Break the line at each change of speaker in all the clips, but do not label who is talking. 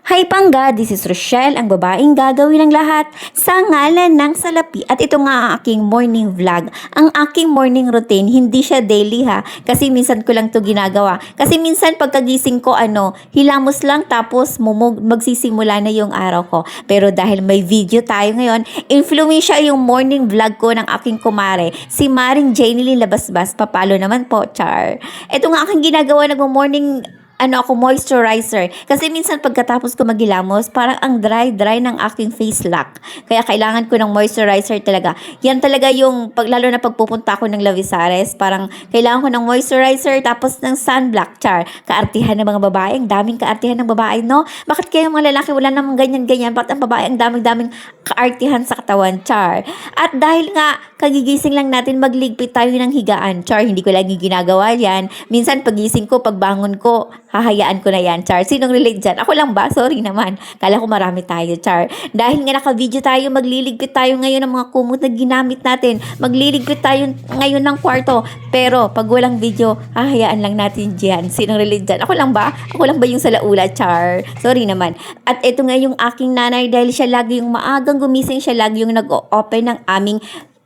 Hi Pangga, this is Rochelle, ang babaeng gagawin ng lahat sa ngalan ng salapi. At ito nga ang aking morning vlog. Ang aking morning routine, hindi siya daily ha. Kasi minsan ko lang to ginagawa. Kasi minsan pagkagising ko, hilamos lang tapos magsisimula na yung araw ko. Pero dahil may video tayo ngayon, influensya yung morning vlog ko ng aking kumare, si Maring Janeline Labasbas. Papalo naman po, char. Ito nga aking ginagawa nag-morning moisturizer. Kasi minsan pagkatapos ko maghilamos, parang ang dry ng aking face lock. Kaya kailangan ko ng moisturizer talaga. Yan talaga yung, lalo na pagpupunta ako ng Lavisares, parang kailangan ko ng moisturizer tapos ng sunblock, char. Kaartihan ng mga babae, ang daming kaartihan ng babae, no? Bakit kaya mga lalaki wala namang ganyan-ganyan? Bakit ang babae ang daming kaartihan sa katawan, char? At dahil nga, kagigising lang natin, magligpit tayo ng higaan, char. Hindi ko lagi ginagawa yan. Minsan pagising ko, pagbangon ko, hahayaan ko na yan, char. Sinong relate dyan? Ako lang ba? Sorry naman. Kala ko marami tayo, char. Dahil nga naka-video tayo, magliligpit tayo ngayon ng mga kumot na ginamit natin. Magliligpit tayo ngayon ng kwarto. Pero pag walang video, hahayaan lang natin dyan. Sinong relate dyan? Ako lang ba? Ako lang ba yung salaula, char? Sorry naman. At ito nga yung aking nanay, dahil siya lagi yung maagang gumising, siya lagi yung nag-open ng aming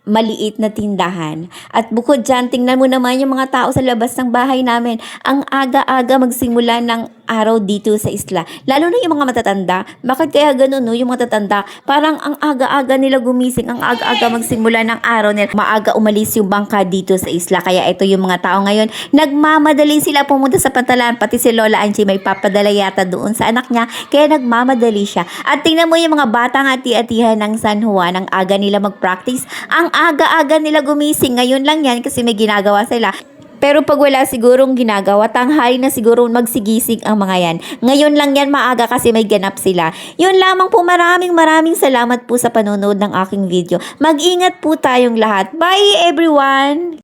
maliit na tindahan. At bukod dyan, tingnan mo naman yung mga tao sa labas ng bahay namin. Ang aga-aga magsimula ng araw dito sa isla. Lalo na yung mga matatanda. Bakit kaya ganun, no? Yung matatanda, parang ang aga-aga nila gumising, ang aga-aga magsimula ng araw nila. Maaga umalis yung bangka dito sa isla. Kaya ito yung mga tao ngayon, nagmamadali sila pumunta sa pantalan. Pati si Lola Angie may papadala yata doon sa anak niya. Kaya nagmamadali siya. At tingnan mo yung mga batang ati-atihan ng San Juan, ang aga nila mag-practice. Ang aga-aga nila gumising. Ngayon lang yan kasi may ginagawa sila. Pero pag wala sigurong ginagawa, tanghali na siguro magsigising ang mga yan. Ngayon lang yan maaga kasi may ganap sila. Yun lamang po, maraming salamat po sa panonood ng aking video. Mag-ingat po tayong lahat. Bye everyone!